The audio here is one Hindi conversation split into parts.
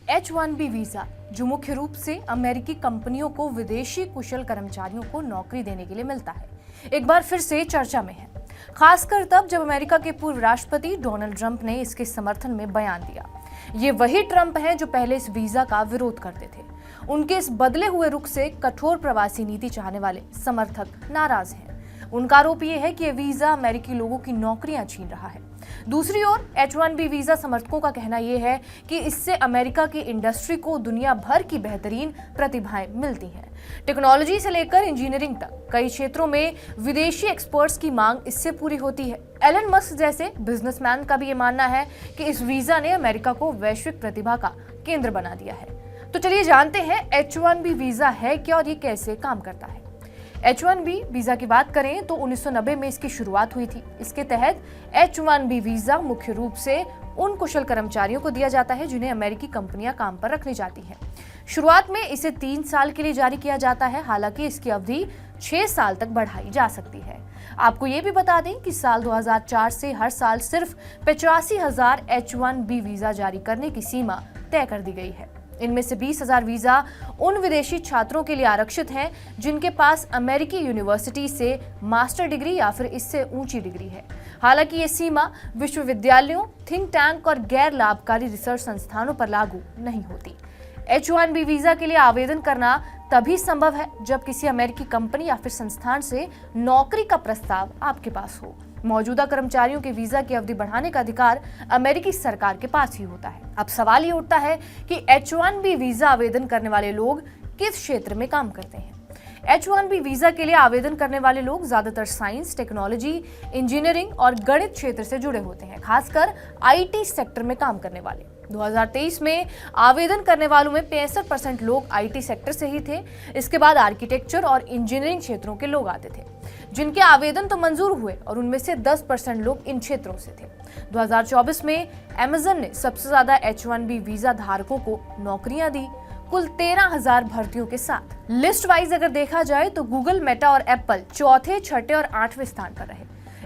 H-1B वीजा, जो मुख्य रूप से अमेरिकी कंपनियों को विदेशी कुशल कर्मचारियों को नौकरी देने के लिए मिलता है, एक बार फिर से चर्चा में है। खासकर तब जब अमेरिका के पूर्व राष्ट्रपति डोनाल्ड ट्रंप ने इसके समर्थन में बयान दिया। ये वही ट्रंप हैं जो पहले इस वीजा का विरोध करते थे। उनके इस बदले हुए रुख से कठोर प्रवासी नीति चाहने वाले समर्थक नाराज हैं। उनका आरोप ये है कि ये वीजा अमेरिकी लोगों की नौकरियां छीन रहा है। दूसरी ओर H-1B वीजा समर्थकों का कहना यह है कि इससे अमेरिका की इंडस्ट्री को दुनिया भर की बेहतरीन प्रतिभाएं मिलती हैं। टेक्नोलॉजी से लेकर इंजीनियरिंग तक कई क्षेत्रों में विदेशी एक्सपर्ट्स की मांग इससे पूरी होती है। एलन मस्क जैसे बिजनेसमैन का भी ये मानना है कि इस वीजा ने अमेरिका को वैश्विक प्रतिभा का केंद्र बना दिया है। तो चलिए जानते हैं H-1B वीजा है क्या और ये कैसे काम करता है। H-1B वीजा की बात करें तो 1990 में इसकी शुरुआत हुई थी। इसके तहत H-1B वीजा मुख्य रूप से उन कुशल कर्मचारियों को दिया जाता है जिन्हें अमेरिकी कंपनियां काम पर रखनी चाहती हैं। शुरुआत में इसे 3 साल के लिए जारी किया जाता है, हालांकि इसकी अवधि 6 साल तक बढ़ाई जा सकती है। आपको ये भी बता दें कि साल 2004 से हर साल सिर्फ 85,000 H-1B वीजा जारी करने की सीमा तय कर दी गई है। इनमें से 20,000 वीजा उन विदेशी छात्रों के लिए आरक्षित हैं जिनके पास अमेरिकी यूनिवर्सिटी से मास्टर डिग्री या फिर इससे ऊंची डिग्री है। हालांकि ये सीमा विश्वविद्यालयों, थिंक टैंक और गैर लाभकारी रिसर्च संस्थानों पर लागू नहीं होती। H-1B वीजा के लिए आवेदन करना तभी संभव है जब किसी अमेरिकी कंपनी या फिर संस्थान से नौकरी का प्रस्ताव आपके पास हो। मौजूदा कर्मचारियों के वीजा की अवधि बढ़ाने का अधिकार अमेरिकी सरकार के पास ही होता है। अब सवाल ये उठता है कि H-1B वीजा आवेदन करने वाले लोग किस क्षेत्र में काम करते हैं। H-1B वीजा के लिए आवेदन करने वाले लोग ज्यादातर साइंस, टेक्नोलॉजी, इंजीनियरिंग और गणित क्षेत्र से जुड़े होते हैं, खासकर IT सेक्टर में काम करने वाले। 2023 में आवेदन करने वालों में 65% लोग IT सेक्टर से ही थे। इसके बाद आर्किटेक्चर और इंजीनियरिंग क्षेत्रों के लोग आते थे, जिनके आवेदन तो मंजूर हुए और उनमें से 10% लोग इन क्षेत्रों से थे। 2024 में अमेज़न ने सबसे ज्यादा H-1B वीजा धारकों को नौकरियां दी, कुल 13,000 भर्तियों के साथ। लिस्ट वाइज अगर देखा जाए तो गूगल, मेटा और एप्पल चौथे, छठे और 8वें स्थान पर रहे।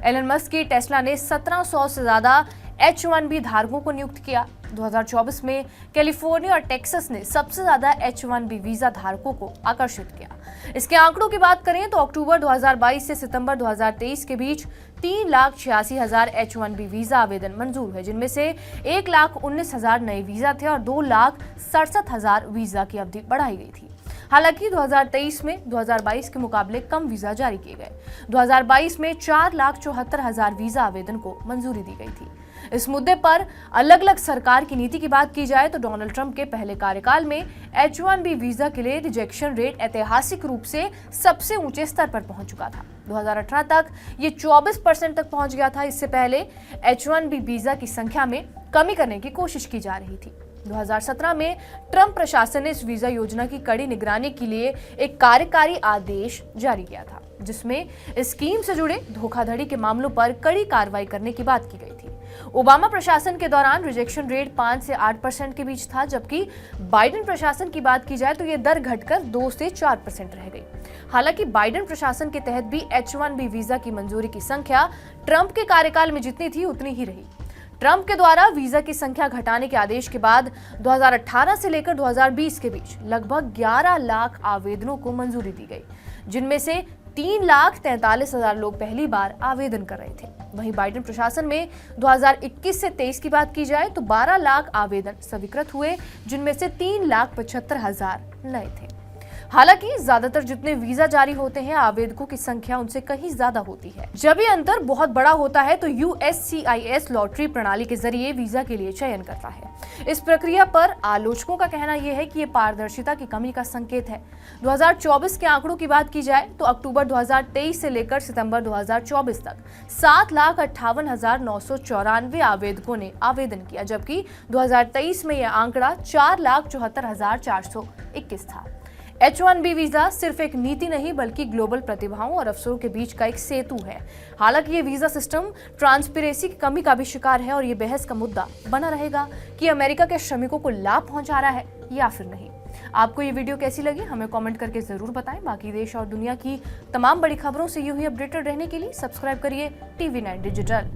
एलन मस्क की टेस्ला ने 1700 से ज्यादा H-1B धारकों को नियुक्त किया। 2024 में कैलिफोर्निया और टेक्सास ने सबसे ज्यादा H-1B वीजा धारकों को आकर्षित किया। इसके आंकड़ों की बात करें तो अक्टूबर 2022 से सितंबर 2023 के बीच 3,86,000 H-1B वीजा आवेदन मंजूर हुए, जिनमें से 1,19,000 नए वीजा थे और 2,67,000 वीजा की अवधि बढ़ाई गई थी। हालांकि 2023 में 2022 के मुकाबले कम वीजा जारी किए गए। 2022 में 4,74,000 वीजा आवेदन को मंजूरी दी गई थी। इस मुद्दे पर अलग अलग सरकार की नीति की बात की जाए तो डोनाल्ड ट्रंप के पहले कार्यकाल में H-1B वीजा के लिए रिजेक्शन रेट ऐतिहासिक रूप से सबसे ऊंचे स्तर पर पहुंच चुका था। 2018 तक ये 24% तक पहुंच गया था। इससे पहले H-1B वीजा की संख्या में कमी करने की कोशिश की जा रही थी। 2017 में ट्रंप प्रशासन ने इस वीजा योजना की कड़ी निगरानी के लिए एक कार्यकारी आदेश जारी किया था, जिसमें इस स्कीम से जुड़े धोखाधड़ी के मामलों पर कड़ी कार्रवाई करने की बात की गई थी। ओबामा प्रशासन के दौरान रिजेक्शन रेट 5 से 8% के बीच था, जबकि बाइडेन प्रशासन की बात की जाए तो ये दर घटकर 2 से 4% रह गई। हालांकि बाइडेन प्रशासन के तहत भी H-1B वीजा की मंजूरी की संख्या ट्रंप के कार्यकाल में जितनी थी उतनी ही रही। ट्रंप के द्वारा वीजा की संख्या घटाने के आदेश के बाद 2018 से लेकर 2020 के बीच लगभग 11 लाख आवेदनों को मंजूरी दी गई, जिनमें से 3,43,000 लोग पहली बार आवेदन कर रहे थे। वहीं बाइडेन प्रशासन में 2021 से 23 की बात की जाए तो 12 लाख आवेदन स्वीकृत हुए, जिनमें से 3,75,000 नए थे। हालांकि ज्यादातर जितने वीजा जारी होते हैं, आवेदकों की संख्या उनसे कहीं ज्यादा होती है। जब ये अंतर बहुत बड़ा होता है तो USCIS लॉटरी प्रणाली के जरिए वीजा के लिए चयन करता है। इस प्रक्रिया पर आलोचकों का कहना यह है कि ये पारदर्शिता की कमी का संकेत है। 2024 के आंकड़ों की बात की जाए तो अक्टूबर 2023 से लेकर सितंबर 2024 तक 7,58,994 आवेदकों ने आवेदन किया, जबकि 2023 में यह आंकड़ा 4,74,421 था। H-1B वीजा सिर्फ एक नीति नहीं बल्कि ग्लोबल प्रतिभाओं और अफसरों के बीच का एक सेतु है। हालांकि ये वीजा सिस्टम ट्रांसपेरेंसी की कमी का भी शिकार है और ये बहस का मुद्दा बना रहेगा कि अमेरिका के श्रमिकों को लाभ पहुंचा रहा है या फिर नहीं। आपको ये वीडियो कैसी लगी हमें कमेंट करके जरूर बताएं। बाकी देश और दुनिया की तमाम बड़ी खबरों से यूं ही अपडेटेड रहने के लिए सब्सक्राइब करिए TV9 डिजिटल।